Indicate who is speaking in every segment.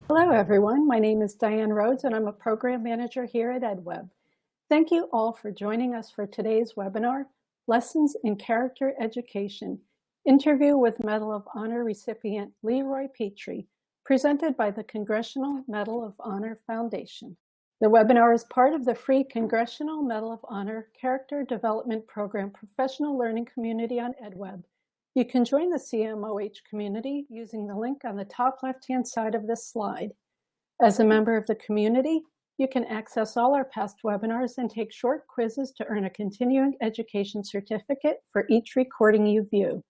Speaker 1: Hello, everyone. My name is Diane Rhodes, and I'm a program manager here at EdWeb. Thank you all for joining us for today's webinar, Lessons in Character Education, interview with Medal of Honor recipient Leroy Petry, presented by the Congressional Medal of Honor Foundation. The webinar is part of the free Congressional Medal of Honor Character Development Program professional learning community on EdWeb. You can join the CMOH community using the link on the top left-hand side of this slide. As a member of the community, you can access all our past webinars and take short quizzes to earn a continuing education certificate for each recording you view.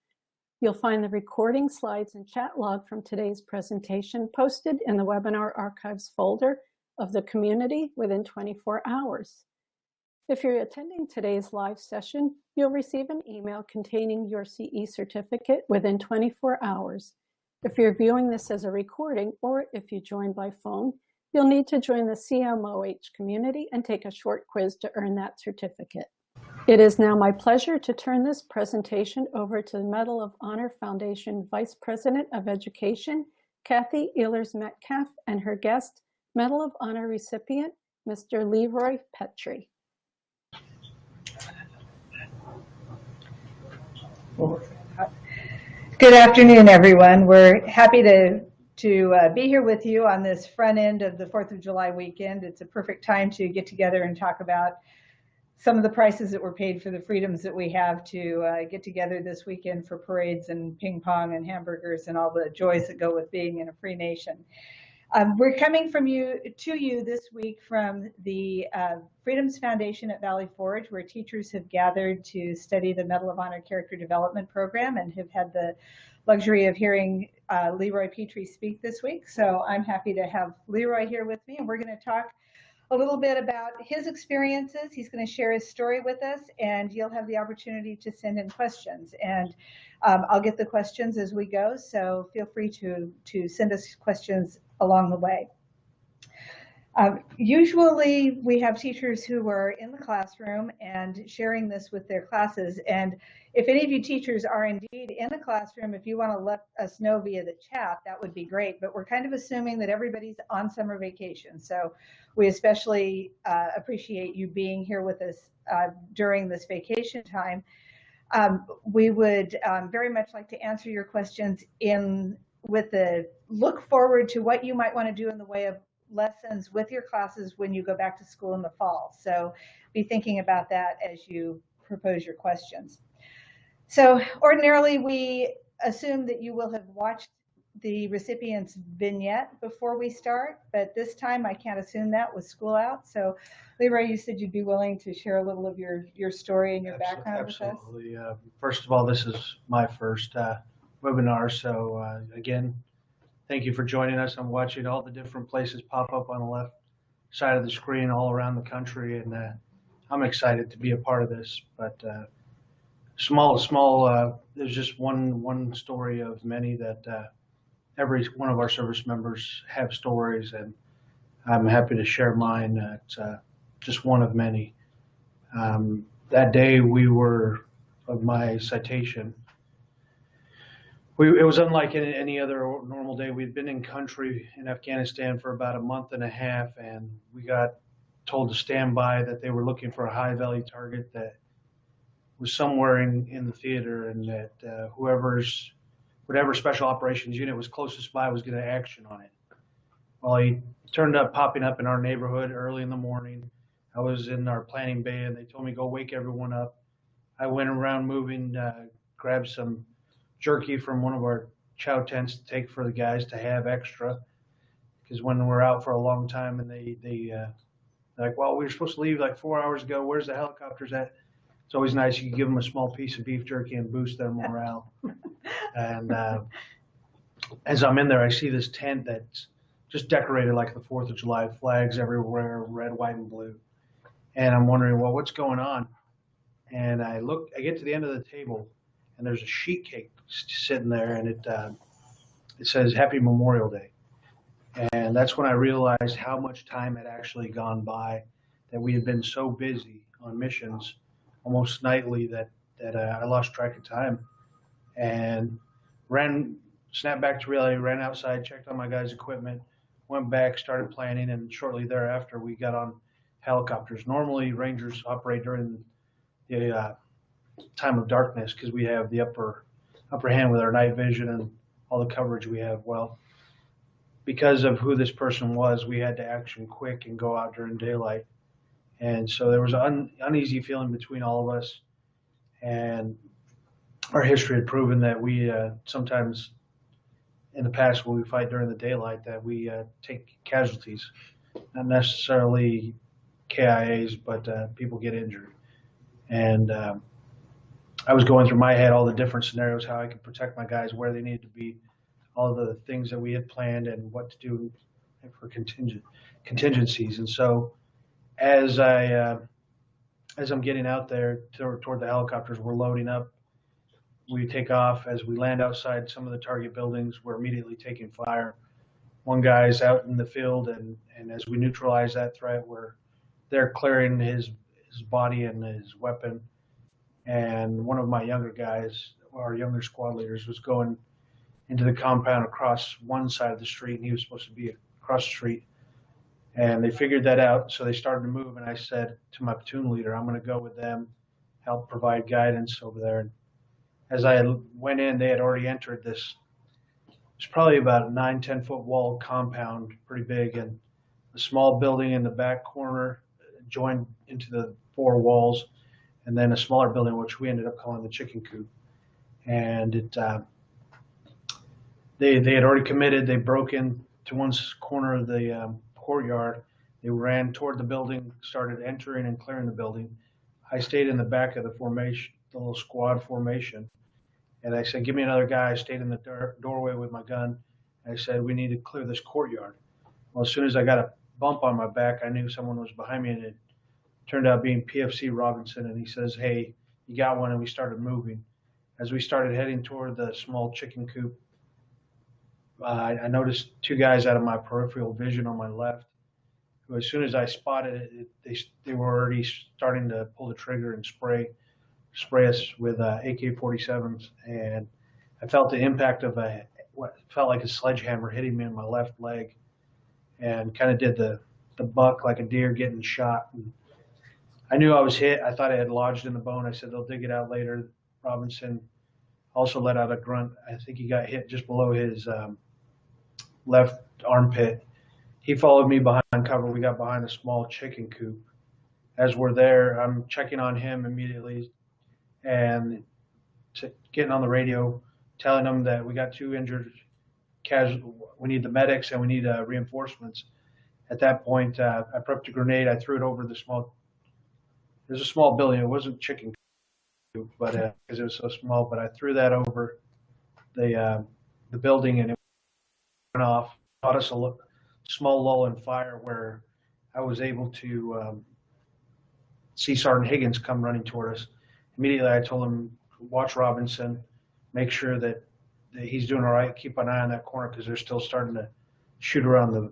Speaker 1: You'll find the recording, slides, and chat log from today's presentation posted in the Webinar Archives folder of the community within 24 hours. If you're attending today's live session, you'll receive an email containing your CE certificate within 24 hours. If you're viewing this as a recording, or if you join by phone, you'll need to join the CMOH community and take a short quiz to earn that certificate. It is now my pleasure to turn this presentation over to the Medal of Honor Foundation Vice President of Education, Kathy Ehlers-Metcalf, and her guest, Medal of Honor recipient, Mr. Leroy Petry.
Speaker 2: Good afternoon, everyone. We're happy to be here with you on this front end of the 4th of July weekend. It's a perfect time to get together and talk about some of the prices that were paid for the freedoms that we have to get together this weekend for parades and ping pong and hamburgers and all the joys that go with being in a free nation. We're coming to you this week from the Freedoms Foundation at Valley Forge, where teachers have gathered to study the Medal of Honor Character Development Program and have had the luxury of hearing Leroy Petry speak this week. So I'm happy to have Leroy here with me, and we're going to talk a little bit about his experiences. He's going to share his story with us, and you'll have the opportunity to send in questions. And I'll get the questions as we go, so feel free to send us questions along the way. Usually we have teachers who are in the classroom and sharing this with their classes. And if any of you teachers are indeed in the classroom, if you want to let us know via the chat, that would be great. But we're kind of assuming that everybody's on summer vacation. So we especially appreciate you being here with us during this vacation time. We would very much like to answer your questions with a look forward to what you might want to do in the way of lessons with your classes when you go back to school in the fall. So be thinking about that as you propose your questions. So ordinarily we assume that you will have watched the recipients vignette before we start, but this time I can't assume that with school out. So Leroy, you said you'd be willing to share a little of your story and your background with us?
Speaker 3: Absolutely. First of all, this is my first webinar, so again, thank you for joining us. I'm watching all the different places pop up on the left side of the screen all around the country, and I'm excited to be a part of this. But there's just one story of many that every one of our service members have stories, and I'm happy to share mine. It's just one of many. That day of my citation, it was unlike any other normal day. We'd been in country in Afghanistan for about a month and a half, and we got told to stand by, that they were looking for a high value target that was somewhere in the theater, and that whatever special operations unit was closest by was going to action on it. Well, he turned up popping up in our neighborhood early in the morning. I was in our planning bay, and they told me, go wake everyone up. I went around moving, grabbed some jerky from one of our chow tents to take for the guys to have extra, because when we're out for a long time and they're like, well, we were supposed to leave like 4 hours ago. Where's the helicopters at? It's always nice. You can give them a small piece of beef jerky and boost their morale. And as I'm in there, I see this tent that's just decorated like the 4th of July, flags everywhere, red, white, and blue. And I'm wondering, well, what's going on? And I get to the end of the table, and there's a sheet cake sitting there, and it says Happy Memorial Day. And that's when I realized how much time had actually gone by, that we had been so busy on missions almost nightly that I lost track of time, and snapped back to reality, ran outside, checked on my guys' equipment, went back, started planning, and shortly thereafter we got on helicopters. Normally Rangers operate during the time of darkness because we have the upper hand with our night vision and all the coverage we have. Well, because of who this person was, we had to action quick and go out during daylight. And so there was an uneasy feeling between all of us. And our history had proven that we sometimes in the past when we fight during the daylight that we take casualties, not necessarily KIAs, but people get injured. And I was going through my head all the different scenarios, how I could protect my guys, where they needed to be, all the things that we had planned and what to do for contingencies. And so as I'm getting out there toward the helicopters, we're loading up. We take off. As we land outside some of the target buildings, we're immediately taking fire. One guy's out in the field, and as we neutralize that threat, they're clearing his body and his weapon. And one of my younger guys, our younger squad leaders, was going into the compound across one side of the street, and he was supposed to be across the street. And they figured that out, so they started to move. And I said to my platoon leader, I'm going to go with them, help provide guidance over there. And as I went in, they had already entered this. It's probably about a 9-10 foot wall compound, pretty big, and a small building in the back corner joined into the 4 walls, and then a smaller building, which we ended up calling the chicken coop. And they had already committed. They broke into one corner of the courtyard. They ran toward the building, started entering and clearing the building. I stayed in the back of the formation, the little squad formation. And I said, give me another guy. I stayed in the doorway with my gun. I said, we need to clear this courtyard. Well, as soon as I got a bump on my back, I knew someone was behind me, and it turned out being PFC Robinson. And he says, hey, you got one, and we started moving. As we started heading toward the small chicken coop, I noticed 2 guys out of my peripheral vision on my left, who as soon as I spotted it, they were already starting to pull the trigger and spray us with AK-47s, and I felt the impact of what felt like a sledgehammer hitting me in my left leg, and kind of did the buck like a deer getting shot. And I knew I was hit. I thought I had lodged in the bone. I said they'll dig it out later. Robinson also let out a grunt. I think he got hit just below his left armpit. He followed me behind cover. We got behind a small chicken coop. As we're there, I'm checking on him immediately and getting on the radio, telling them that we got 2 injured casualties. We need the medics and we need reinforcements. At that point, I prepped a grenade. I threw it over there's a small building. It wasn't chicken coop, but because it was so small. But I threw that over the building, and it went off. Caught us a small lull in fire where I was able to see Sergeant Higgins come running toward us. Immediately, I told him, watch Robinson, make sure that he's doing all right, keep an eye on that corner because they're still starting to shoot around the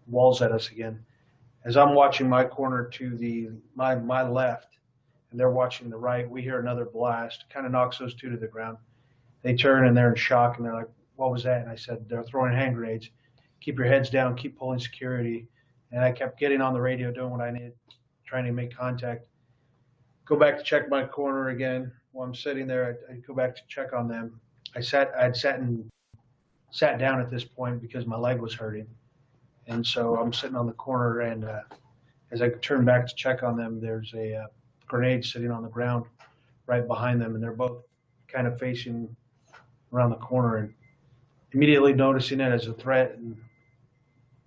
Speaker 3: walls at us again. As I'm watching my corner to my left, and they're watching the right, we hear another blast, kind of knocks those 2 to the ground. They turn and they're in shock, and they're like, what was that? And I said, they're throwing hand grenades. Keep your heads down, keep pulling security. And I kept getting on the radio, doing what I needed, trying to make contact. Go back to check my corner again. While I'm sitting there, I go back to check on them. I'd sat down at this point because my leg was hurting. And so I'm sitting on the corner, and as I turn back to check on them, there's a grenade sitting on the ground right behind them, and they're both kind of facing around the corner. And immediately noticing it as a threat, and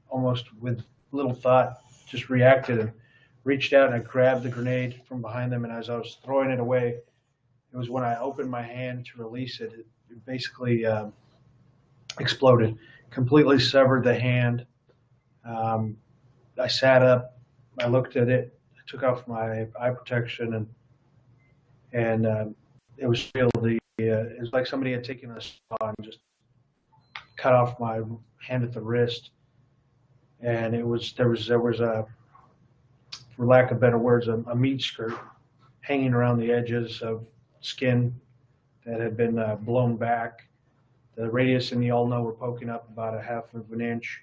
Speaker 3: almost with little thought, just reacted and reached out and I grabbed the grenade from behind them. And as I was throwing it away, it was when I opened my hand to release it, it basically exploded, completely severed the hand. I sat up, I looked at it, I took off my eye protection, and it was real. It was like somebody had taken a saw and just cut off my hand at the wrist, and there was a, for lack of better words, a meat skirt hanging around the edges of skin that had been blown back. The radius and the ulna were poking up about a half of an inch.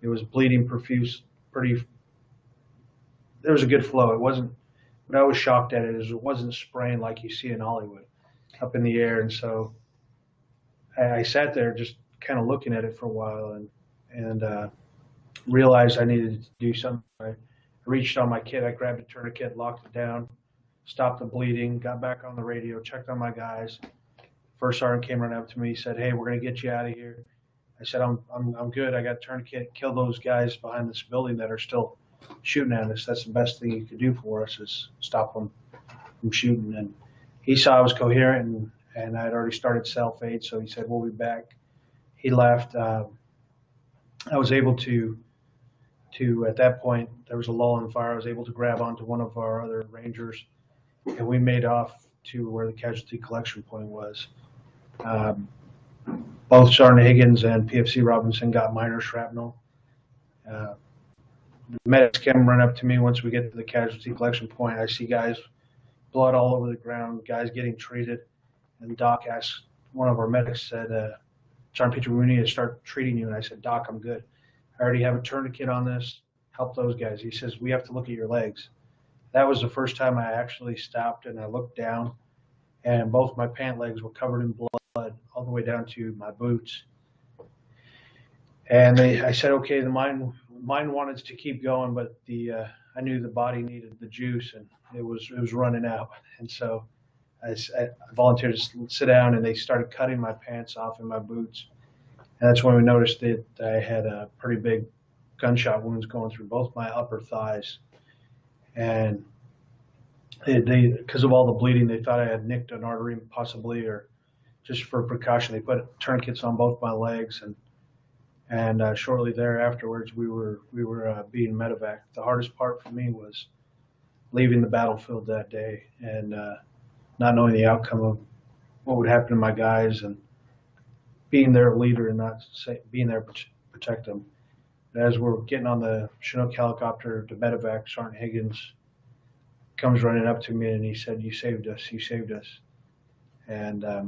Speaker 3: It was bleeding profuse, there was a good flow. It wasn't, what I was shocked at is it wasn't spraying like you see in Hollywood up in the air. And so I sat there just kind of looking at it for a while and realized I needed to do something. I reached on my kit, I grabbed a tourniquet, locked it down, stopped the bleeding, got back on the radio, checked on my guys. First sergeant came running up to me, said, "Hey, we're going to get you out of here." I said, I'm good. I got a tourniquet. Kill those guys behind this building that are still shooting at us. That's the best thing you could do for us, is stop them from shooting. And he saw I was coherent, and I had already started self-aid, so he said, "We'll be back." He left. I was able to at that point, there was a lull in the fire. I was able to grab onto one of our other Rangers, and we made off to where the casualty collection point was. Both Sergeant Higgins and PFC Robinson got minor shrapnel. The medics came run up to me once we get to the casualty collection point. I see guys, blood all over the ground, guys getting treated. And Doc asked, one of our medics said, "Sergeant Petry, we need to start treating you." And I said, "Doc, I'm good. I already have a tourniquet on this. Help those guys." He says, "We have to look at your legs." That was the first time I actually stopped and I looked down, and both my pant legs were covered in blood all the way down to my boots. And I said, "Okay," the mind wanted to keep going, but I knew the body needed the juice, and it was running out. And so I volunteered to sit down, and they started cutting my pants off and my boots. And that's when we noticed that I had a pretty big gunshot wounds going through both my upper thighs. And they, because of all the bleeding, they thought I had nicked an artery possibly, or just for precaution, they put tourniquets on both my legs. And shortly thereafterwards, we were being medevac. The hardest part for me was leaving the battlefield that day and not knowing the outcome of what would happen to my guys, and being their leader and not being there to protect them. As we're getting on the Chinook helicopter to medevac, Sergeant Higgins comes running up to me and he said, "You saved us. You saved us." And I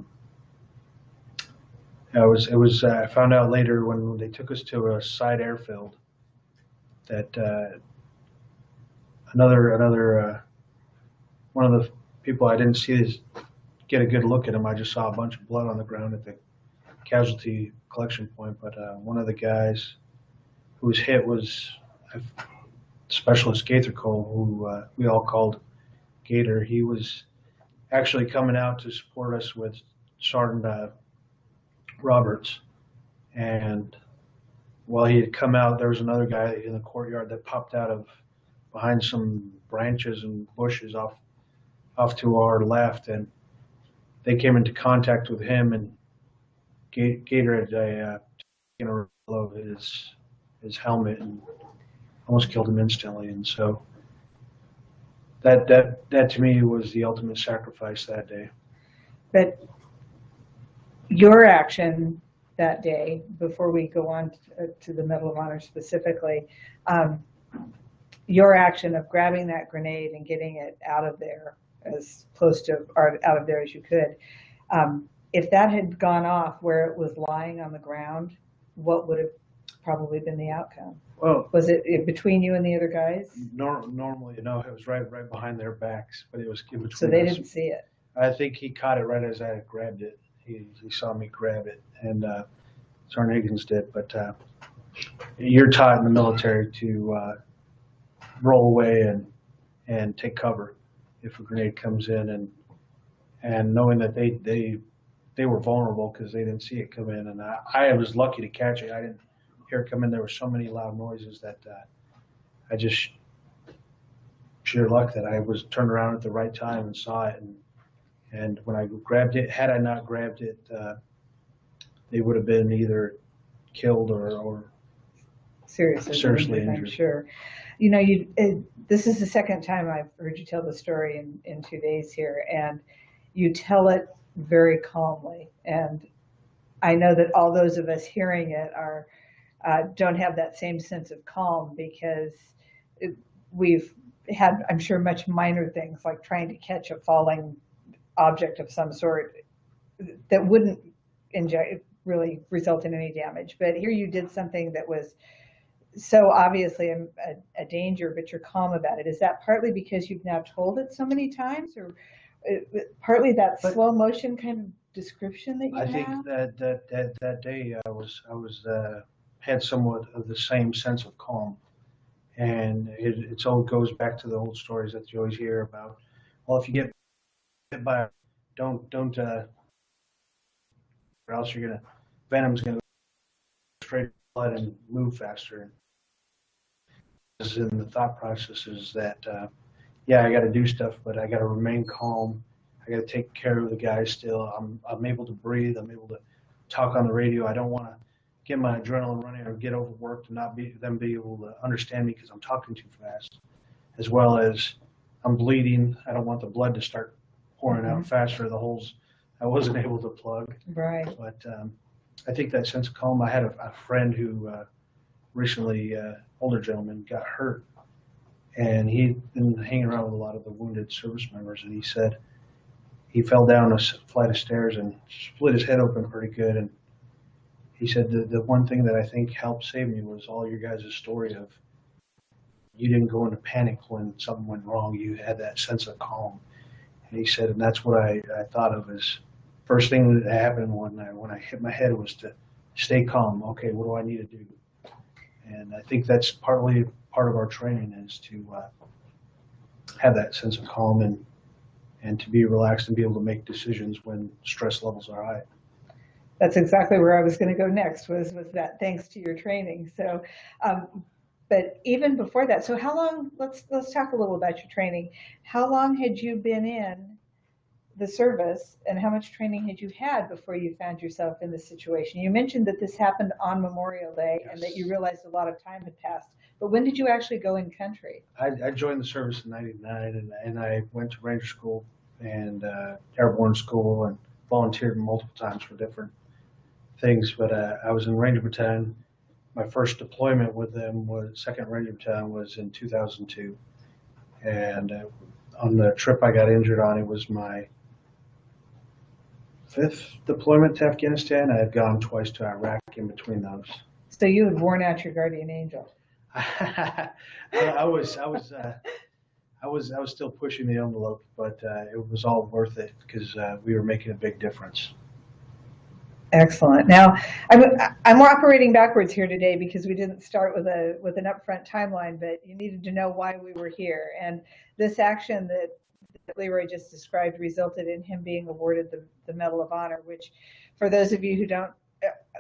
Speaker 3: found out later when they took us to a side airfield that another one of the people I didn't get a good look at him. I just saw a bunch of blood on the ground at the casualty collection point. But one of the guys who was hit was Specialist Gaither Cole, who we all called Gator. He was actually coming out to support us with Sergeant Roberts. And while he had come out, there was another guy in the courtyard that popped out of behind some branches and bushes off to our left, and they came into contact with him, and Gator had taken a blow of his helmet and almost killed him instantly. And so that to me was the ultimate sacrifice that day.
Speaker 2: But your action that day, before we go on to the Medal of Honor specifically, your action of grabbing that grenade and getting it out of there as close to out of there as you could, if that had gone off where it was lying on the ground, what would have probably been the outcome?
Speaker 3: Well,
Speaker 2: was it between you and the other guys?
Speaker 3: Normally, it was right behind their backs, but it was in between.
Speaker 2: So they didn't see it.
Speaker 3: I think he caught it right as I grabbed it. He saw me grab it, and Sergeant Higgins did. But you're taught in the military to roll away and take cover if a grenade comes in, and knowing that they were vulnerable because they didn't see it come in, and I was lucky to catch it. I didn't hear it come in. There were so many loud noises that I just sheer luck that I was turned around at the right time and saw it. And when I grabbed it, had I not grabbed it, they would have been either killed or seriously injured.
Speaker 2: I'm sure. This is the second time I've heard you tell the story in 2 days here, and you tell it very calmly. And I know that all those of us hearing it don't have that same sense of calm, because we've had, I'm sure, much minor things like trying to catch a falling object of some sort that wouldn't really result in any damage. But here you did something that was so obviously a danger, but you're calm about it. Is that partly because you've now told it so many times, or partly that slow motion kind of description that you
Speaker 3: I
Speaker 2: have?
Speaker 3: think that day I was had somewhat of the same sense of calm, and it all goes back to the old stories that you always hear about. Well, if you get hit by, don't, or else you're gonna venom's gonna go straight to blood and move faster. And the thought process is that yeah, I got to do stuff, but I got to remain calm. I got to take care of the guys still. I'm able to breathe. I'm able to talk on the radio. I don't want to get my adrenaline running or get overworked and not be able to understand me because I'm talking too fast. As well as I'm bleeding. I don't want the blood to start pouring out faster. The holes I wasn't able to plug.
Speaker 2: Right.
Speaker 3: But I think that sense of calm. I had a friend who recently, older gentleman, got hurt. And he'd been hanging around with a lot of the wounded service members, and he said he fell down a flight of stairs and split his head open pretty good. And he said the one thing that I think helped save me was all your guys' story of you didn't go into panic when something went wrong. You had that sense of calm. And he said, and that's what I thought of as first thing that happened when I hit my head was to stay calm. Okay, what do I need to do? And I think that's partly part of our training is to have that sense of calm and to be relaxed and be able to make decisions when stress levels are high.
Speaker 2: That's exactly where I was going to go next, was that thanks to your training. So, but even before that, so how long, let's talk a little about your training. How long had you been in the service and how much training had you had before you found yourself in this situation? You mentioned that this happened on Memorial Day. Yes. And that you realized a lot of time had passed. But when did you actually go in country?
Speaker 3: I joined the service in '99, and I went to Ranger School and Airborne School and volunteered multiple times for different things. But I was in Ranger Battalion. My first deployment with them was 2nd Ranger Battalion was in 2002. And on the trip I got injured on, it was my 5th deployment to Afghanistan. I had gone twice to Iraq in between those.
Speaker 2: So you had worn out your guardian angel.
Speaker 3: I was still pushing the envelope, but it was all worth it because we were making a big difference.
Speaker 2: Excellent. Now, I'm operating backwards here today because we didn't start with an upfront timeline, but you needed to know why we were here. And this action that Leroy just described resulted in him being awarded the Medal of Honor, which, for those of you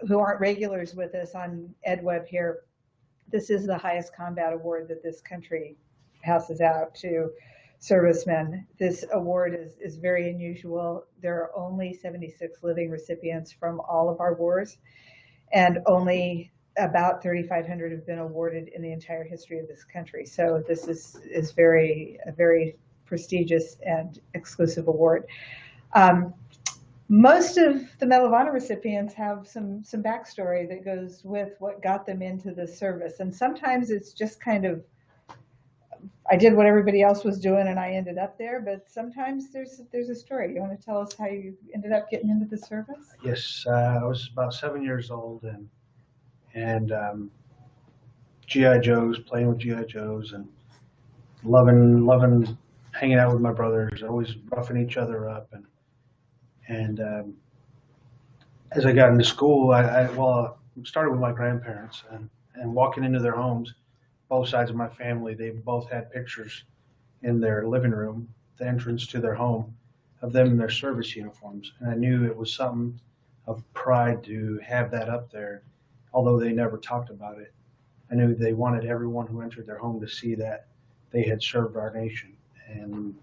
Speaker 2: who aren't regulars with us on EdWeb here, this is the highest combat award that this country passes out to servicemen. This award is very unusual. There are only 76 living recipients from all of our wars, and only about 3,500 have been awarded in the entire history of this country. So this is a very prestigious and exclusive award. Most of the Medal of Honor recipients have some backstory that goes with what got them into the service. And sometimes it's just kind of, I did what everybody else was doing and I ended up there, but sometimes there's a story. You want to tell us how you ended up getting into the service?
Speaker 3: Yes, I was about 7 years old and GI Joes, playing with GI Joes and loving hanging out with my brothers, always roughing each other up. And as I got into school, I started with my grandparents and walking into their homes, both sides of my family, they both had pictures in their living room, the entrance to their home, of them in their service uniforms. And I knew it was something of pride to have that up there, although they never talked about it. I knew they wanted everyone who entered their home to see that they had served our nation. And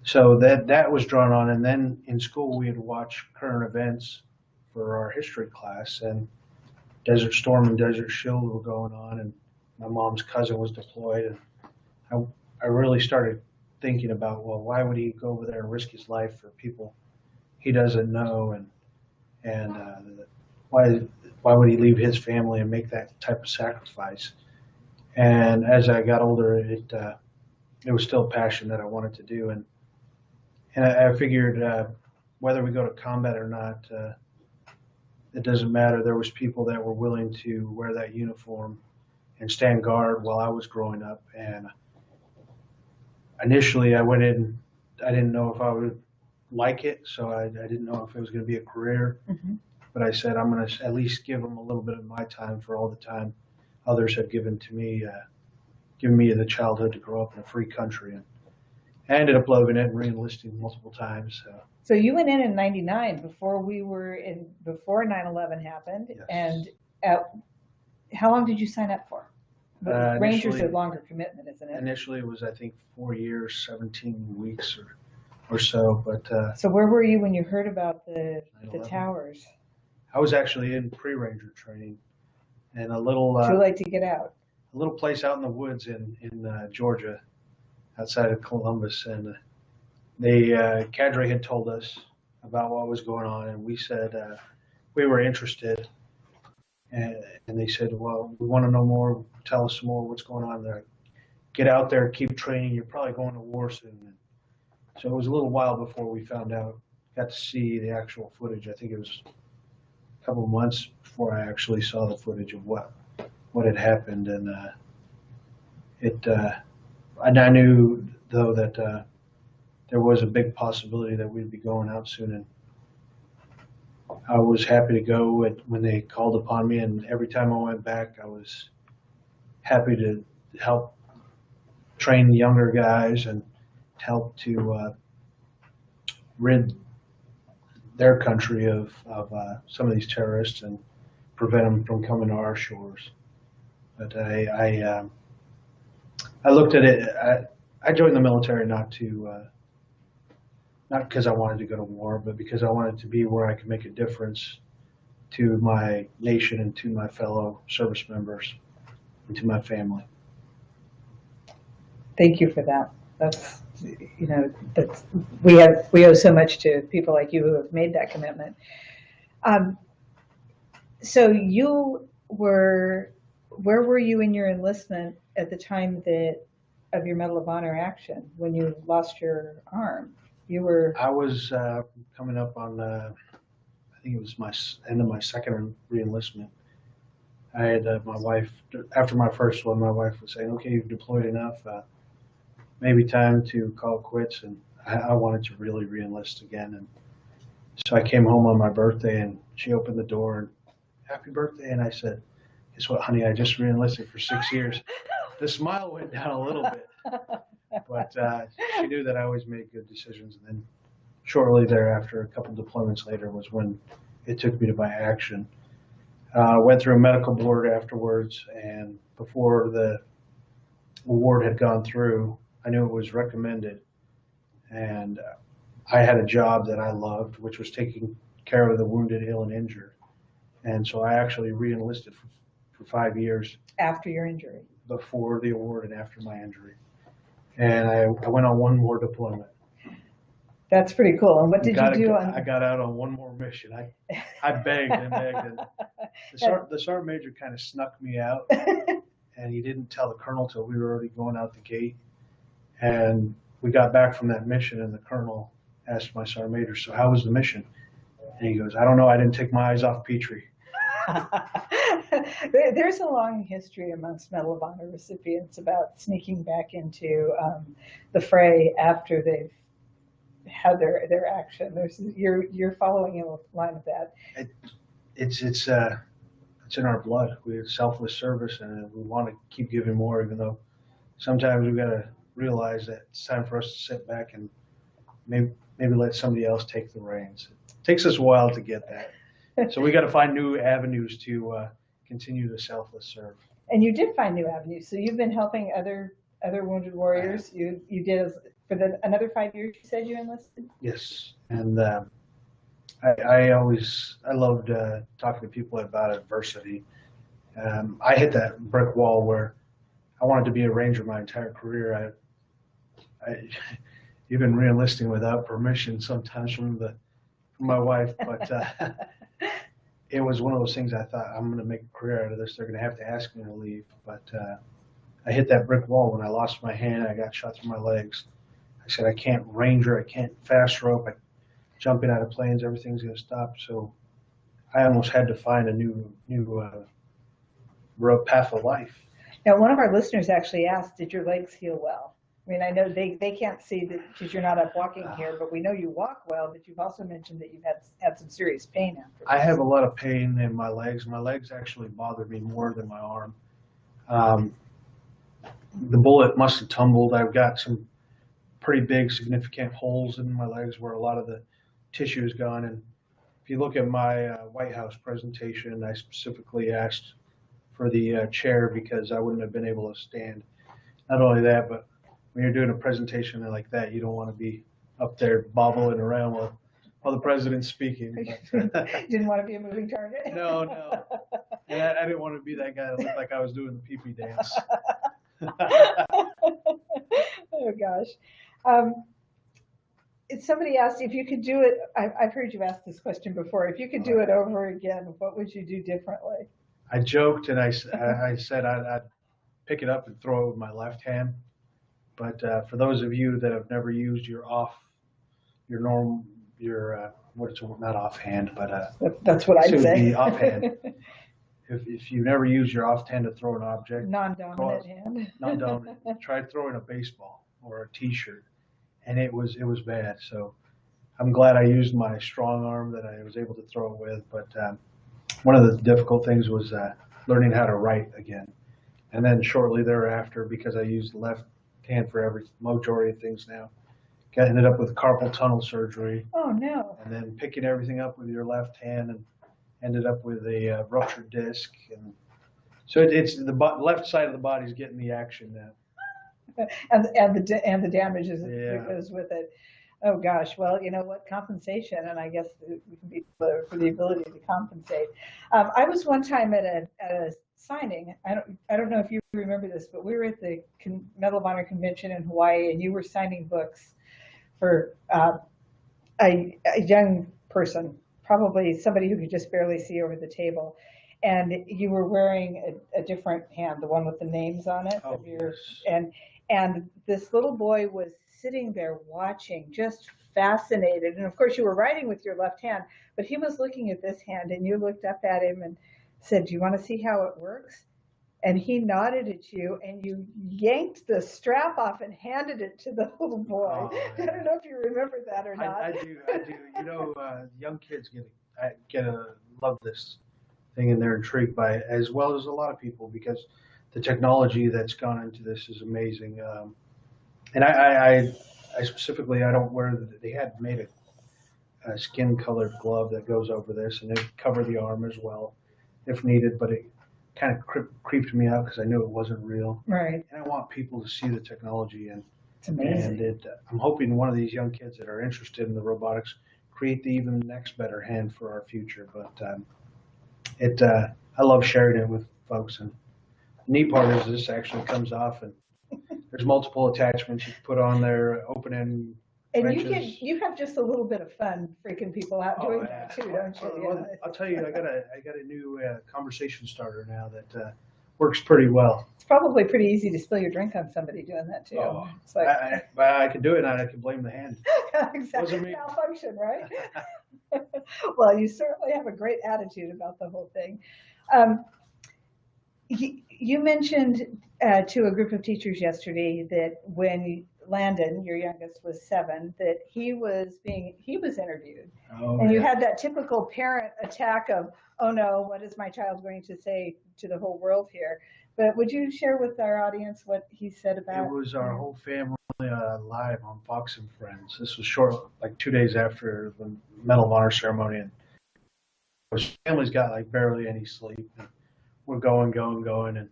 Speaker 3: so that was drawn on. And then in school, we had to watch current events for our history class, and Desert Storm and Desert Shield were going on, and my mom's cousin was deployed. And I really started thinking about, well, why would he go over there and risk his life for people he doesn't know? And why would he leave his family and make that type of sacrifice? And as I got older, it was still a passion that I wanted to do. And I figured whether we go to combat or not, it doesn't matter. There was people that were willing to wear that uniform and stand guard while I was growing up. And initially I went in, I didn't know if I would like it, so I didn't know if it was going to be a career.
Speaker 2: Mm-hmm.
Speaker 3: But I said, I'm going to at least give them a little bit of my time for all the time others have given to me, given me the childhood to grow up in a free country. And I ended up loving it and re-enlisting multiple times.
Speaker 2: So you went in '99 before before 9/11 happened.
Speaker 3: Yes.
Speaker 2: And how long did you sign up for? Rangers a longer commitment, isn't it?
Speaker 3: Initially, it was, I think, 4 years, 17 weeks or so. But
Speaker 2: so where were you when you heard about the
Speaker 3: 9/11.
Speaker 2: towers?
Speaker 3: I was actually in pre-ranger training in a little
Speaker 2: Too late to get out.
Speaker 3: A little place out in the woods in Georgia, outside of Columbus, and the cadre had told us about what was going on, and we said we were interested, and they said, well, we want to know more, tell us some more, what's going on there. Get out there, keep training, you're probably going to war soon. And so it was a little while before we found out, got to see the actual footage. I think it was a couple of months before I actually saw the footage of what had happened, and I knew though that there was a big possibility that we'd be going out soon, and I was happy to go when they called upon me, and every time I went back I was happy to help train the younger guys and help to rid their country of some of these terrorists and prevent them from coming to our shores. But I looked at it. I joined the military not because I wanted to go to war, but because I wanted to be where I could make a difference to my nation and to my fellow service members and to my family.
Speaker 2: Thank you for that. That's, we owe so much to people like you who have made that commitment. So where were you in your enlistment at the time of your Medal of Honor action when you lost your arm?
Speaker 3: I was coming up on, I think it was my end of my second re-enlistment. I had my wife, after my first one, my wife was saying, okay, you've deployed enough, maybe time to call quits. And I wanted to really re-enlist again. And so I came home on my birthday, and she opened the door and, happy birthday. And I said, guess what, honey, I just re-enlisted for 6 years. The smile went down a little bit, but she knew that I always made good decisions. And then shortly thereafter, a couple deployments later, was when it took me to my action. Went through a medical board afterwards, and before the award had gone through, I knew it was recommended. And I had a job that I loved, which was taking care of the wounded, ill, and injured. And so I actually re-enlisted for 5 years.
Speaker 2: After your injury?
Speaker 3: Before the award and after my injury. And I went on one more deployment.
Speaker 2: That's pretty cool. And what did you do?
Speaker 3: I got out on one more mission. I begged and begged. And the sergeant major kind of snuck me out, and he didn't tell the colonel till we were already going out the gate. And we got back from that mission, and the colonel asked my sergeant major, so how was the mission? And he goes, I don't know, I didn't take my eyes off Petry.
Speaker 2: There's a long history amongst Medal of Honor recipients about sneaking back into the fray after they've had their action. You're following in line with that.
Speaker 3: It's in our blood. We have selfless service, and we want to keep giving more, even though sometimes we've got to realize that it's time for us to sit back and maybe let somebody else take the reins. It takes us a while to get that. So we got to find new avenues to continue to selfless serve. And
Speaker 2: you did find new avenues. So you've been helping other wounded warriors. You did for another 5 years. You said you enlisted.
Speaker 3: Yes, and I loved talking to people about adversity. I hit that brick wall where I wanted to be a ranger my entire career. I even re-enlisting without permission sometimes from my wife, but it was one of those things I thought, I'm going to make a career out of this. They're going to have to ask me to leave. But I hit that brick wall when I lost my hand. I got shot through my legs. I said, I can't ranger. I can't fast rope. Jumping out of planes, everything's going to stop. So I almost had to find a new road path of life.
Speaker 2: Now, one of our listeners actually asked, did your legs heal well? I mean, I know they can't see that because you're not up walking here, but we know you walk well, but you've also mentioned that you've had some serious pain after this.
Speaker 3: I have a lot of pain in my legs. My legs actually bother me more than my arm. The bullet must have tumbled. I've got some pretty big, significant holes in my legs where a lot of the tissue is gone. And if you look at my White House presentation, I specifically asked for the chair because I wouldn't have been able to stand. Not only that, but when you're doing a presentation like that, you don't want to be up there bobbling around while the president's speaking.
Speaker 2: Didn't want to be a moving target?
Speaker 3: No. And I didn't want to be that guy that looked like I was doing the pee-pee dance.
Speaker 2: Oh, gosh. Somebody asked if you could do it. I've heard you ask this question before. If you could do it over again, what would you do differently?
Speaker 3: I joked and I said I'd pick it up and throw it with my left hand. But for those of you that have never used not offhand, but
Speaker 2: that's what I'd say.
Speaker 3: Offhand. If you've never used your offhand to throw an object,
Speaker 2: non-dominant hand.
Speaker 3: Non-dominant. Try throwing a baseball or a T-shirt, and it was bad. So I'm glad I used my strong arm that I was able to throw it with. But one of the difficult things was learning how to write again, and then shortly thereafter, because I used the left hand for every majority of things now, ended up with carpal tunnel surgery.
Speaker 2: Oh no!
Speaker 3: And then picking everything up with your left hand and ended up with a ruptured disc, and so it's the left side of the body's getting the action now.
Speaker 2: and the damages that goes with it. Oh gosh, well, you know what, compensation, and I guess we can be for the ability to compensate. I was one time at a signing. I don't know if you remember this, but we were at the Medal of Honor convention in Hawaii, and you were signing books for a young person, probably somebody who could just barely see over the table. And you were wearing a different hand, the one with the names on it.
Speaker 3: Oh, yes.
Speaker 2: And this little boy was sitting there watching, just fascinated. And of course you were writing with your left hand, but he was looking at this hand, and you looked up at him and said, "Do you want to see how it works?" And he nodded at you, and you yanked the strap off and handed it to the little boy. Oh, I don't know if you remember that or not.
Speaker 3: I do. You know, young kids love this thing, and they're intrigued by it, as well as a lot of people, because the technology that's gone into this is amazing. And I specifically, I don't wear they had made a skin-colored glove that goes over this, and it cover the arm as well if needed, but it kind of creeped me out because I knew it wasn't real.
Speaker 2: Right.
Speaker 3: And I want people to see the technology, and
Speaker 2: it's amazing.
Speaker 3: And I'm hoping one of these young kids that are interested in the robotics create the even next better hand for our future. But I love sharing it with folks. And the neat part is this actually comes off, and there's multiple attachments you can put on there, open-end.
Speaker 2: And you have just a little bit of fun freaking people out doing that too, don't you?
Speaker 3: Well, I'll tell you, I got a new conversation starter now that works pretty well.
Speaker 2: It's probably pretty easy to spill your drink on somebody doing that too.
Speaker 3: Oh,
Speaker 2: it's like,
Speaker 3: I could do it, and I could blame the hand.
Speaker 2: Exactly, malfunction, right? Well, you certainly have a great attitude about the whole thing. You mentioned to a group of teachers yesterday that when Landon, your youngest, was 7, that he was interviewed.
Speaker 3: Oh,
Speaker 2: and you had that typical parent attack of, oh no, what is my child going to say to the whole world here? But would you share with our audience what he said about
Speaker 3: it? Was our whole family live on Fox and Friends. This was short, like 2 days after the Medal of Honor ceremony, and his family's got like barely any sleep. And we're going, and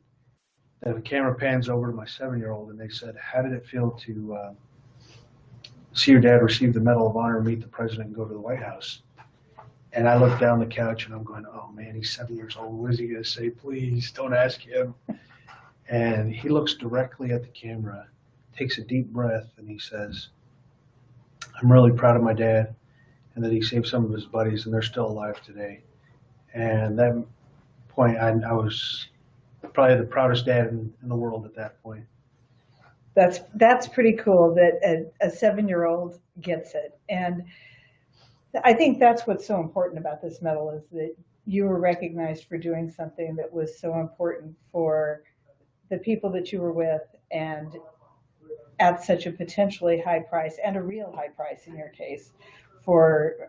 Speaker 3: then the camera pans over to my 7-year-old, and they said, "How did it feel to see your dad receive the Medal of Honor, meet the president, and go to the White House?" And I look down the couch, and I'm going, "Oh man, he's 7 years old. What is he going to say? Please don't ask him." And he looks directly at the camera, takes a deep breath, and he says, "I'm really proud of my dad, and that he saved some of his buddies, and they're still alive today." And that point, I was probably the proudest dad in the world at that point.
Speaker 2: That's pretty cool that a 7-year-old gets it. And I think that's what's so important about this medal, is that you were recognized for doing something that was so important for the people that you were with, and at such a potentially high price, and a real high price in your case, for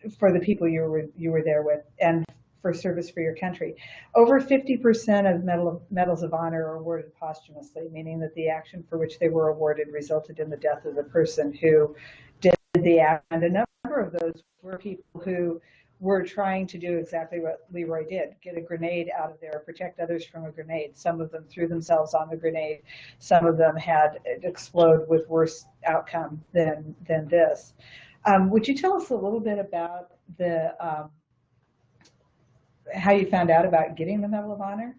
Speaker 2: the people you were there with, and for service for your country. Over 50% of medals of honor are awarded posthumously, meaning that the action for which they were awarded resulted in the death of the person who did the act. And a number of those were people who were trying to do exactly what Leroy did: get a grenade out of there, protect others from a grenade. Some of them threw themselves on the grenade. Some of them had it explode with worse outcome than this. Would you tell us a little bit about the how you found out about getting the Medal of Honor?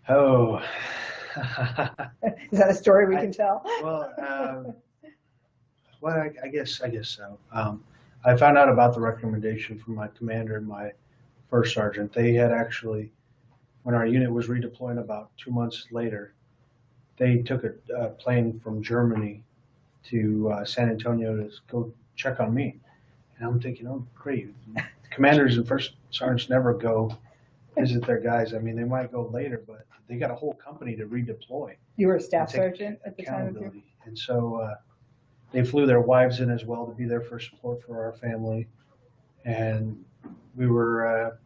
Speaker 3: Oh.
Speaker 2: Is that a story we can tell?
Speaker 3: Well, I guess so. I found out about the recommendation from my commander and my first sergeant. They had actually, when our unit was redeploying about 2 months later, they took a plane from Germany to San Antonio to go check on me. And I'm thinking, oh, great. Commanders and first sergeants never go visit their guys. I mean, they might go later, but they got a whole company to redeploy.
Speaker 2: You were a staff sergeant at the time?
Speaker 3: And so they flew their wives in as well to be there for support for our family. And we were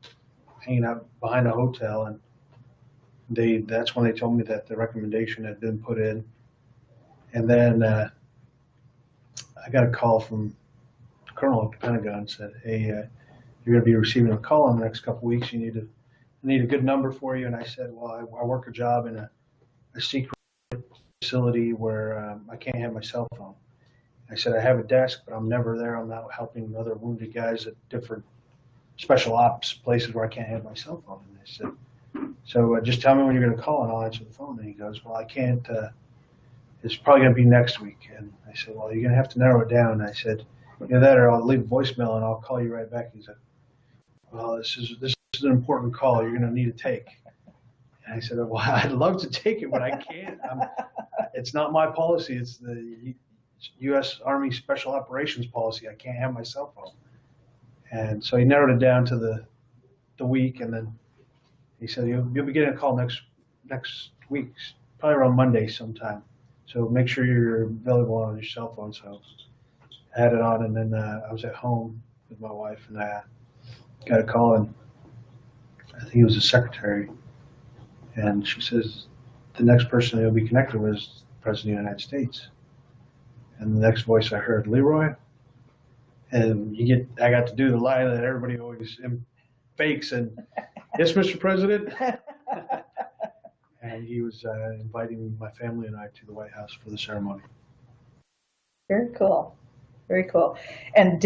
Speaker 3: hanging out behind a hotel, and that's when they told me that the recommendation had been put in. And then I got a call from the colonel at the Pentagon, said, hey, you're going to be receiving a call in the next couple of weeks. I need a good number for you. And I said, well, I work a job in a secret facility where I can't have my cell phone. I said, I have a desk, but I'm never there. I'm not helping other wounded guys at different special ops places where I can't have my cell phone. And I said, so just tell me when you're going to call and I'll answer the phone. And he goes, well, I can't. It's probably going to be next week. And I said, well, you're going to have to narrow it down. And I said, either that or I'll leave a voicemail and I'll call you right back. He said, well, this is an important call you're going to need to take. And I said, well, I'd love to take it, but I can't. It's not my policy. It's the U.S. Army Special Operations policy. I can't have my cell phone. And so he narrowed it down to the week, and then he said, you'll be getting a call next week, probably around Monday sometime. So make sure you're available on your cell phone. So I had it on, and then I was at home with my wife, and I got a call, and I think it was the secretary. And she says, the next person you'll be connected with is the President of the United States. And the next voice I heard, Leroy. And I got to do the line that everybody always fakes, and yes, Mr. President. And he was inviting my family and I to the White House for the ceremony.
Speaker 2: Very cool. Very cool. And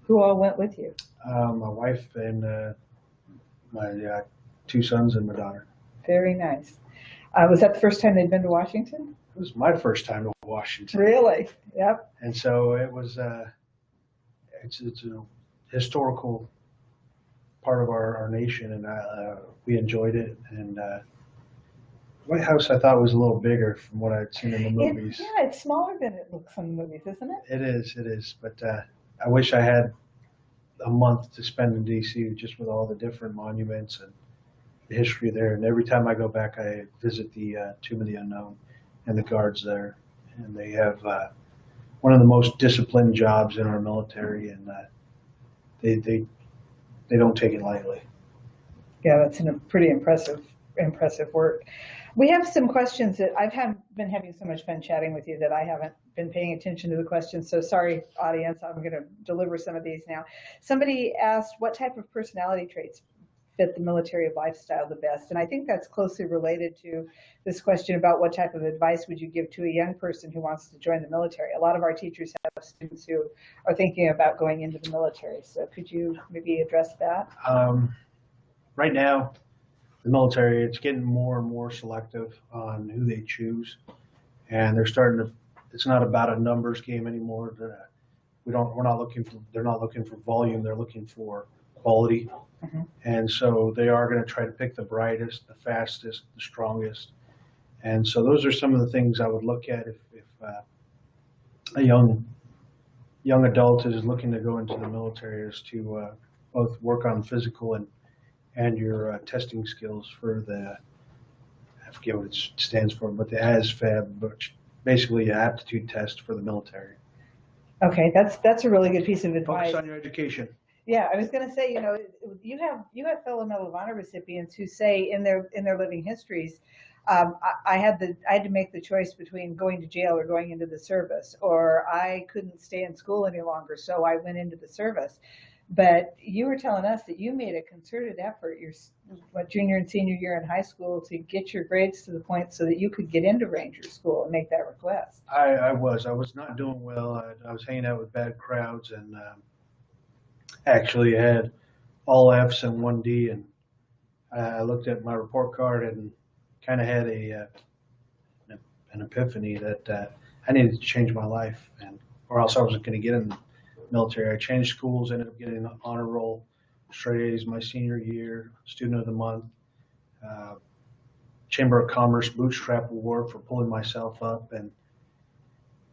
Speaker 2: who all went with you?
Speaker 3: My wife and my 2 sons and my daughter.
Speaker 2: Very nice. Was that the first time they'd been to Washington?
Speaker 3: It was my first time to Washington.
Speaker 2: Really? Yep.
Speaker 3: And so it was. It's a historical part of our nation, and we enjoyed it. And White House, I thought, was a little bigger from what I'd seen in the movies.
Speaker 2: It's smaller than it looks in the movies, isn't it?
Speaker 3: It is. But I wish I had a month to spend in D.C. just with all the different monuments and the history there. And every time I go back, I visit the Tomb of the Unknown and the guards there. And they have one of the most disciplined jobs in our military, and they don't take it lightly.
Speaker 2: Yeah, that's a pretty impressive work. We have some questions that I've been having so much fun chatting with you that I haven't been paying attention to the questions. So sorry, audience, I'm going to deliver some of these now. Somebody asked, what type of personality traits fit the military lifestyle the best? And I think that's closely related to this question about what type of advice would you give to a young person who wants to join the military. A lot of our teachers have students who are thinking about going into the military. So could you maybe address that?
Speaker 3: Right now, the military, it's getting more and more selective on who they choose, and it's not about a numbers game anymore. They're not looking for volume. They're looking for quality. Mm-hmm. And so they are going to try to pick the brightest, the fastest, the strongest. And so those are some of the things I would look at if a young adult is looking to go into the military, is to both work on physical and and your testing skills for I forget what it stands for, but the ASVAB, which basically an aptitude test for the military.
Speaker 2: Okay, that's a really good piece of advice.
Speaker 3: Focus on your education.
Speaker 2: Yeah, I was going to say, you have fellow Medal of Honor recipients who say in their living histories, I had to make the choice between going to jail or going into the service, or I couldn't stay in school any longer, so I went into the service. But you were telling us that you made a concerted effort your junior and senior year in high school to get your grades to the point so that you could get into Ranger School and make that request.
Speaker 3: I was not doing well. I was hanging out with bad crowds, and actually had all F's and one D, and I looked at my report card and kind of had an epiphany that I needed to change my life, or else I wasn't going to get in the military. I changed schools, ended up getting an honor roll, straight A's my senior year, student of the month, Chamber of Commerce Bootstrap Award for pulling myself up, and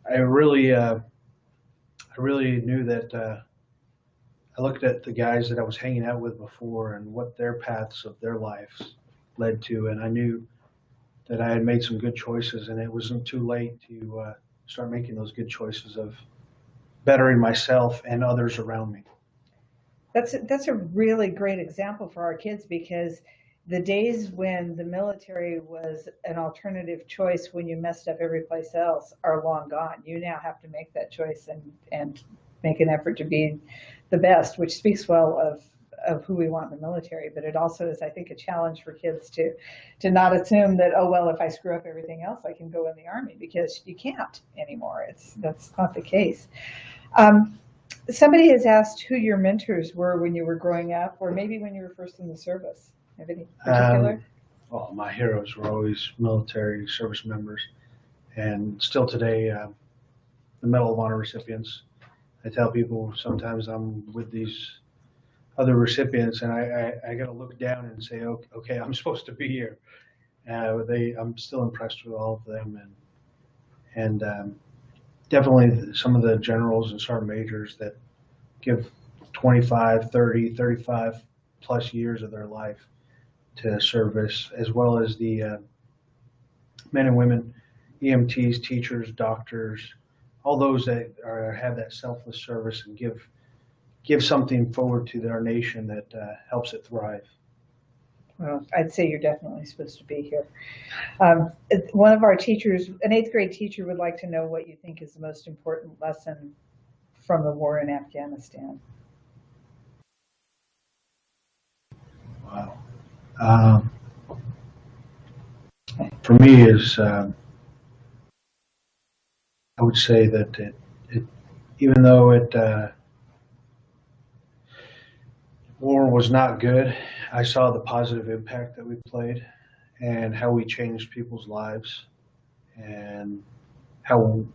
Speaker 3: I really knew that. I looked at the guys that I was hanging out with before and what their paths of their lives led to, and I knew that I had made some good choices, and it wasn't too late to start making those good choices of bettering myself and others around me.
Speaker 2: That's a really great example for our kids, because the days when the military was an alternative choice when you messed up every place else are long gone. You now have to make that choice and make an effort to be the best, which speaks well of who we want in the military. But it also is, I think, a challenge for kids to not assume that, oh, well, if I screw up everything else, I can go in the Army, because you can't anymore. That's not the case. Somebody has asked who your mentors were when you were growing up, or maybe when you were first in the service. Have any particular?
Speaker 3: Well, my heroes were always military service members, and still today, the Medal of Honor recipients. I tell people sometimes I'm with these other recipients, and I got to look down and say, okay, I'm supposed to be here. I'm still impressed with all of them, and definitely some of the generals and sergeant majors that give 25, 30, 35 plus years of their life to service, as well as the men and women, EMTs, teachers, doctors, all those that have that selfless service and give something forward to our nation that helps it thrive.
Speaker 2: Well, I'd say you're definitely supposed to be here. One of our teachers, an 8th grade teacher, would like to know what you think is the most important lesson from the war in Afghanistan.
Speaker 3: Wow. For me, is I would say that it even though war was not good, I saw the positive impact that we played and how we changed people's lives, and how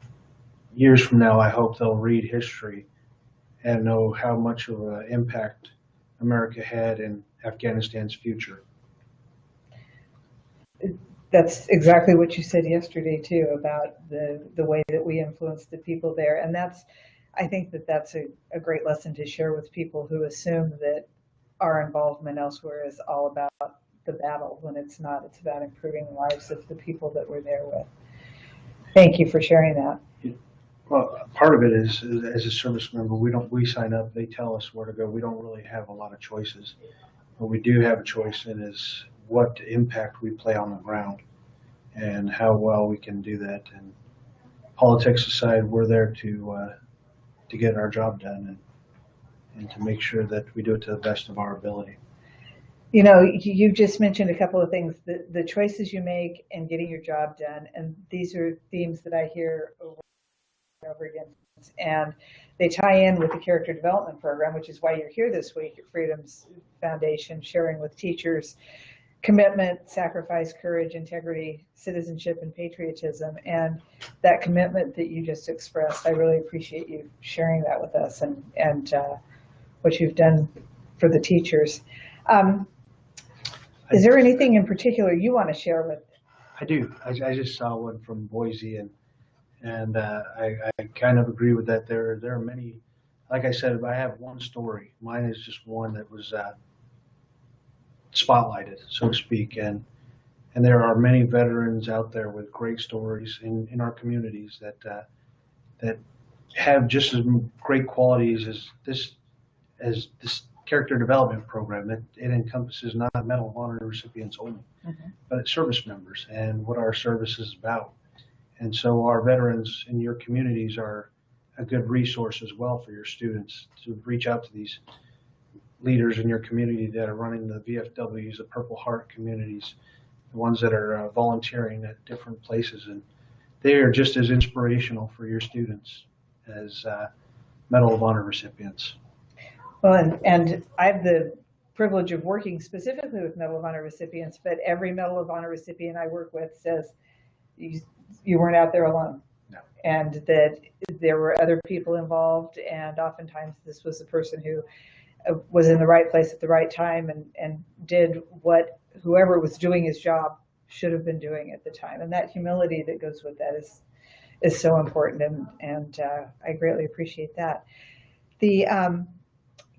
Speaker 3: years from now I hope they'll read history and know how much of an impact America had in Afghanistan's future.
Speaker 2: That's exactly what you said yesterday too, about the way that we influenced the people there. And I think that's a great lesson to share with people who assume that our involvement elsewhere is all about the battle, when it's not. It's about improving the lives of the people that we're there with. Thank you for sharing that.
Speaker 3: Well, part of it is, as a service member, we sign up, they tell us where to go. We don't really have a lot of choices. What we do have a choice in is what impact we play on the ground and how well we can do that. And politics aside, we're there to get our job done and to make sure that we do it to the best of our ability.
Speaker 2: You know, you just mentioned a couple of things, the choices you make and getting your job done. And these are themes that I hear over and over again. And they tie in with the character development program, which is why you're here this week at Freedom's Foundation, sharing with teachers commitment, sacrifice, courage, integrity, citizenship, and patriotism. And that commitment that you just expressed, I really appreciate you sharing that with us and what you've done for the teachers. Is there anything in particular you want to share with?
Speaker 3: I do. I just saw one from Boise, and I kind of agree with that. There are many. Like I said, I have one story. Mine is just one that was spotlighted, so to speak. And there are many veterans out there with great stories in our communities that have just as great qualities as this character development program. It encompasses not Medal of Honor recipients only, but service members and what our service is about. And so our veterans in your communities are a good resource as well for your students to reach out to these leaders in your community that are running the VFWs, the Purple Heart communities, the ones that are volunteering at different places. And they are just as inspirational for your students as Medal of Honor recipients.
Speaker 2: Well, and I have the privilege of working specifically with Medal of Honor recipients, but every Medal of Honor recipient I work with says you weren't out there alone.
Speaker 3: No. And
Speaker 2: that there were other people involved, and oftentimes this was the person who was in the right place at the right time and did what whoever was doing his job should have been doing at the time. And that humility that goes with that is so important, and I greatly appreciate that. The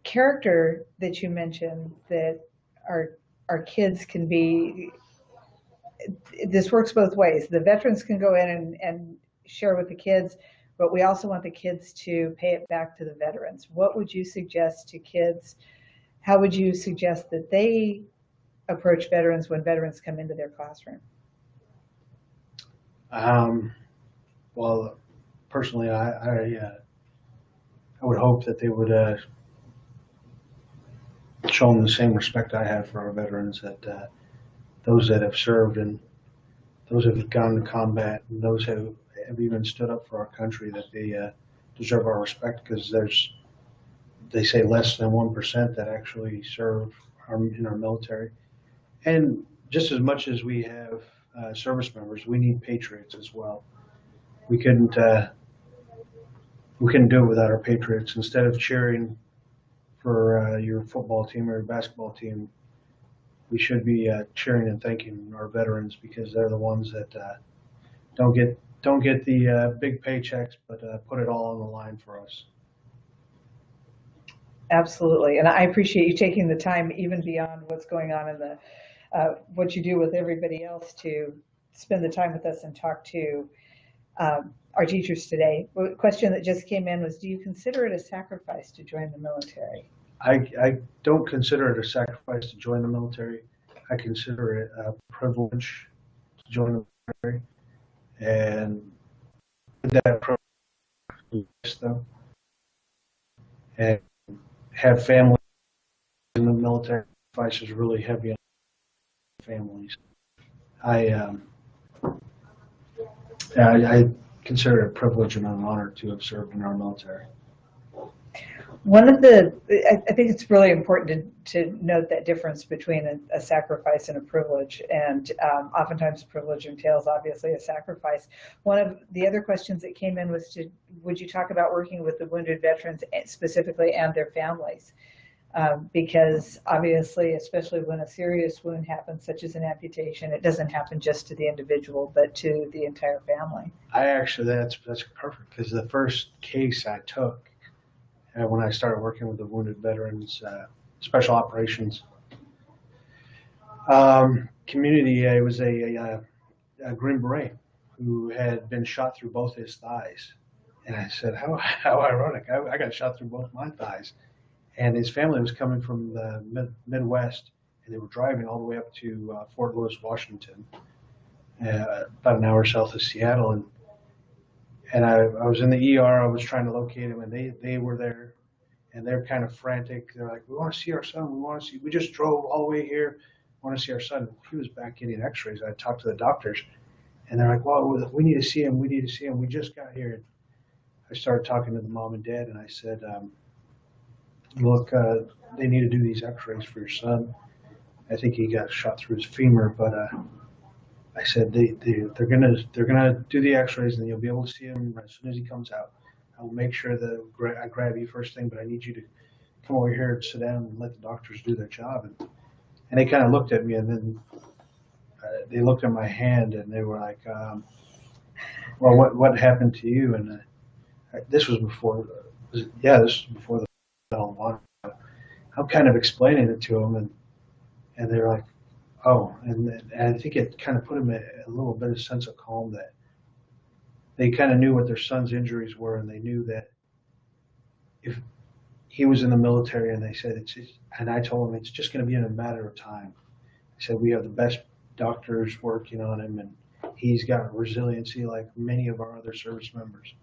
Speaker 2: character that you mentioned that our kids can be, this works both ways. The veterans can go in and share with the kids, but we also want the kids to pay it back to the veterans. What would you suggest to kids? How would you suggest that they approach veterans when veterans come into their classroom?
Speaker 3: Well, personally, I would hope that they would show them the same respect I have for our veterans, that those that have served and those that have gone to combat and those who have even stood up for our country, that they deserve our respect, because they say less than 1% that actually serve in our military. And just as much as we have service members, we need patriots as well. We couldn't do it without our patriots. Instead of cheering for your football team or your basketball team, we should be cheering and thanking our veterans, because they're the ones that don't get the big paychecks, but put it all on the line for us.
Speaker 2: Absolutely, and I appreciate you taking the time, even beyond what's going on in the what you do with everybody else, to spend the time with us and talk to our teachers today. A question that just came in was, do you consider it a sacrifice to join the military?
Speaker 3: I don't consider it a sacrifice to join the military. I consider it a privilege to join the military. And that privilege, though, and have families in the military, sacrifice is really heavy on families. I consider it a privilege and an honor to have served in our military.
Speaker 2: One of the, I think it's really important to note that difference between a sacrifice and a privilege, and oftentimes privilege entails obviously a sacrifice. One of the other questions that came in was, would you talk about working with the wounded veterans specifically and their families? Because obviously, especially when a serious wound happens, such as an amputation, it doesn't happen just to the individual, but to the entire family.
Speaker 3: That's perfect, because the first case I took, when I started working with the wounded veterans, special operations community, it was a Green Beret who had been shot through both his thighs. And I said, how ironic, I got shot through both my thighs. And his family was coming from the Midwest, and they were driving all the way up to Fort Lewis, Washington, about an hour south of Seattle. And I was in the ER. I was trying to locate him, and they were there, and they're kind of frantic. They're like, "We want to see our son. We just drove all the way here. We want to see our son." He was back getting X-rays. I talked to the doctors, and they're like, "Well, we need to see him. We need to see him. We just got here." And I started talking to the mom and dad, and I said, "Look, they need to do these X-rays for your son. I think he got shot through his femur, but." I said they're gonna do the X-rays, and you'll be able to see him as soon as he comes out. I will make sure that I grab you first thing, but I need you to come over here and sit down and let the doctors do their job. And they kind of looked at me, and then they looked at my hand, and they were like, "Well, what happened to you?" And this was before. This was before the Medal of Honor. I'm kind of explaining it to them, And they're like, oh, and I think it kind of put them in a little bit of sense of calm that they kind of knew what their son's injuries were, and they knew that if he was in the military, and they said and I told them it's just going to be in a matter of time. I said we have the best doctors working on him, and he's got resiliency like many of our other service members,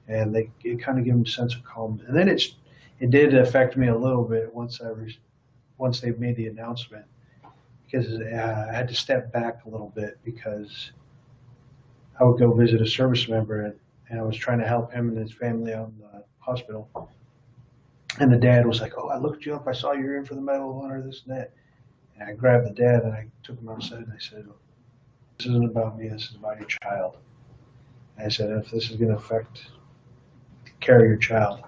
Speaker 3: and it kind of gave him a sense of calm. And then it did affect me a little bit once they made the announcement, because I had to step back a little bit, because I would go visit a service member, and I was trying to help him and his family out in the hospital. And the dad was like, oh, I looked you up. I saw you're in for the Medal of Honor, this and that. And I grabbed the dad and I took him outside and I said, this isn't about me. This is about your child. And I said, if this is going to affect the care of your child,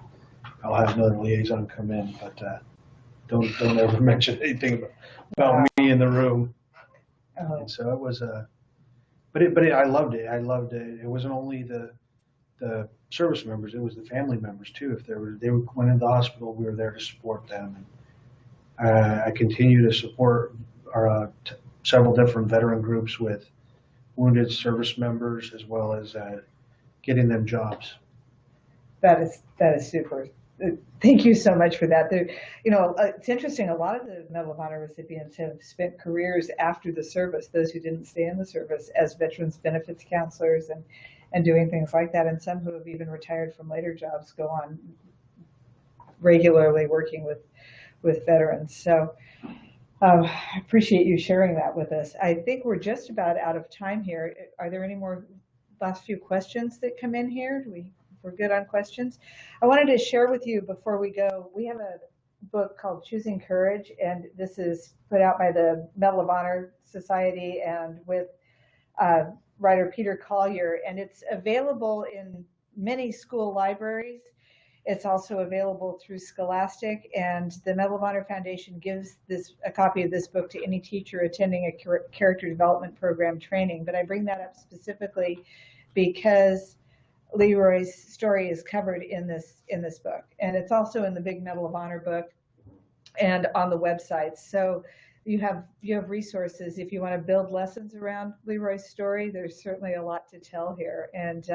Speaker 3: I'll have another liaison come in, but don't ever mention anything about me in the room. Oh. And so it was but I loved it. I loved it. It wasn't only the service members; it was the family members too. If they went into the hospital, we were there to support them. And I continue to support our several different veteran groups with wounded service members, as well as getting them jobs.
Speaker 2: That is super. Thank you so much for that. It's interesting. A lot of the Medal of Honor recipients have spent careers after the service, those who didn't stay in the service, as veterans benefits counselors and doing things like that. And some who have even retired from later jobs go on regularly working with veterans. So I appreciate you sharing that with us. I think we're just about out of time here. Are there any more last few questions that come in here? We're good on questions. I wanted to share with you before we go, we have a book called Choosing Courage, and this is put out by the Medal of Honor Society and with writer Peter Collier, and it's available in many school libraries. It's also available through Scholastic, and the Medal of Honor Foundation gives a copy of this book to any teacher attending a character development program training. But I bring that up specifically because Leroy's story is covered in this book, and it's also in the big Medal of Honor book and on the website. So you have resources if you want to build lessons around Leroy's story. There's certainly a lot to tell here, and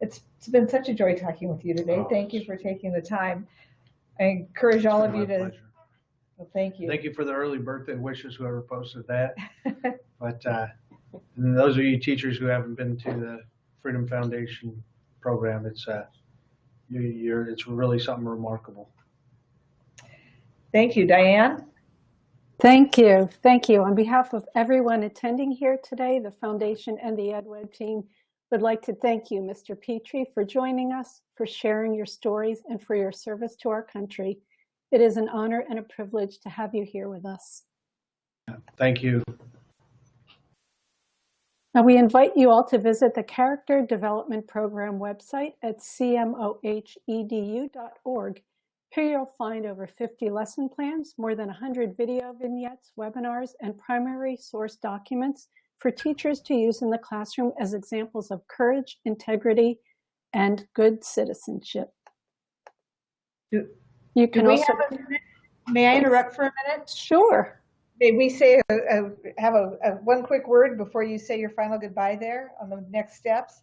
Speaker 2: it's been such a joy talking with you today. Thank you for taking the time. I encourage all of you to.
Speaker 3: Pleasure.
Speaker 2: Well, thank you.
Speaker 3: Thank you for the early birthday wishes, whoever posted that. But and those of you teachers who haven't been to the Freedom Foundation program, it's really something remarkable.
Speaker 2: Thank you, Diane.
Speaker 1: Thank you. Thank you. On behalf of everyone attending here today, the Foundation and the EdWeb team would like to thank you, Mr. Petry, for joining us, for sharing your stories, and for your service to our country. It is an honor and a privilege to have you here with us.
Speaker 3: Thank you.
Speaker 1: Now, we invite you all to visit the Character Development Program website at cmohedu.org. Here you'll find over 50 lesson plans, more than 100 video vignettes, webinars, and primary source documents for teachers to use in the classroom as examples of courage, integrity, and good citizenship. You can also.
Speaker 2: May I interrupt for a minute?
Speaker 1: Sure.
Speaker 2: May we say have one quick word before you say your final goodbye there on the next steps?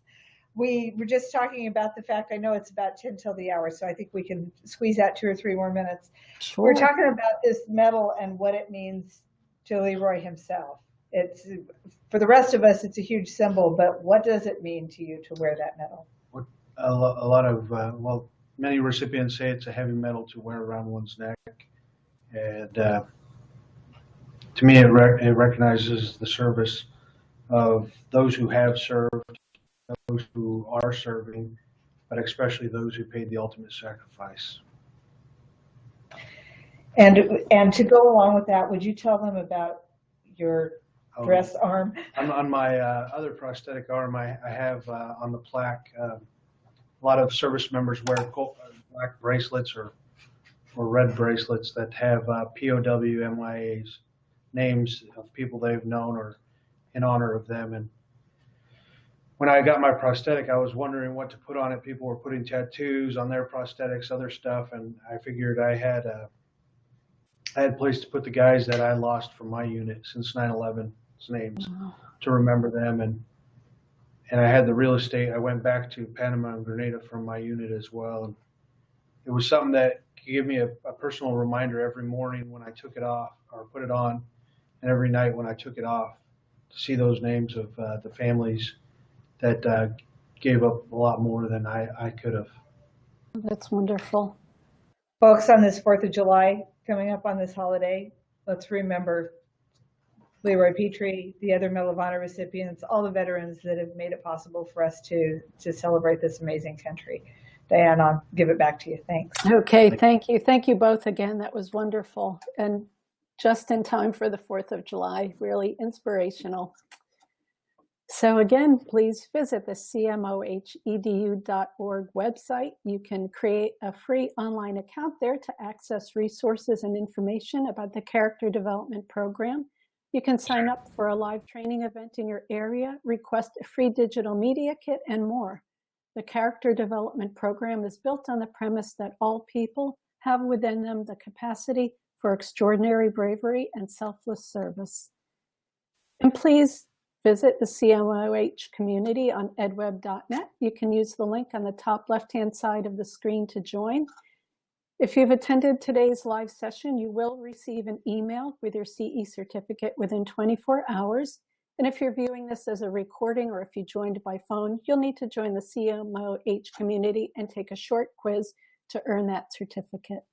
Speaker 2: We were just talking about the fact, I know it's about 10 till the hour, so I think we can squeeze out 2 or 3 more minutes. Sure. We're talking about this medal and what it means to Leroy himself. It's, for the rest of us, it's a huge symbol, but what does it mean to you to wear that medal?
Speaker 3: A lot of, many recipients say it's a heavy medal to wear around one's neck. And to me, it recognizes the service of those who have served, those who are serving, but especially those who paid the ultimate sacrifice.
Speaker 2: And to go along with that, would you tell them about your dress arm?
Speaker 3: On my other prosthetic arm, I have on the plaque, a lot of service members wear black bracelets or red bracelets that have POW, MIAs, names of people they've known or in honor of them. And when I got my prosthetic, I was wondering what to put on it. People were putting tattoos on their prosthetics, other stuff, and I figured I had I had a place to put the guys that I lost from my unit since 9/11's names to remember them. And I had the real estate. I went back to Panama and Grenada from my unit as well. And it was something that could give me a personal reminder every morning when I took it off or put it on, and every night when I took it off, to see those names of the families that gave up a lot more than I could have.
Speaker 1: That's wonderful.
Speaker 2: Folks, on this 4th of July, coming up on this holiday, let's remember Leroy Petry, the other Medal of Honor recipients, all the veterans that have made it possible for us to celebrate this amazing country. Diane, I'll give it back to you. Thanks.
Speaker 1: Okay, thank you. Thank you both again. That was wonderful. And just in time for the 4th of July, really inspirational. So again, please visit the cmohedu.org website. You can create a free online account there to access resources and information about the Character Development Program. You can sign up for a live training event in your area, request a free digital media kit, and more. The Character Development Program is built on the premise that all people have within them the capacity for extraordinary bravery and selfless service. And please visit the CMOH community on edweb.net. You can use the link on the top left-hand side of the screen to join. If you've attended today's live session, you will receive an email with your CE certificate within 24 hours. And if you're viewing this as a recording or if you joined by phone, you'll need to join the CMOH community and take a short quiz to earn that certificate.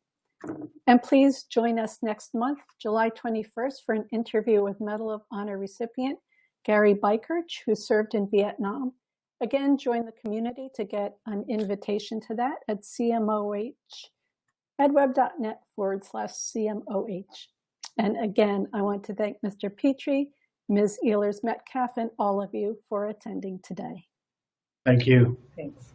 Speaker 1: And please join us next month, July 21st, for an interview with Medal of Honor recipient Gary Bykirch, who served in Vietnam. Again, join the community to get an invitation to that at cmoh.edweb.net/CMOH. And again, I want to thank Mr. Petry, Ms. Ehlers-Metcalf, and all of you for attending today.
Speaker 3: Thank you.
Speaker 2: Thanks.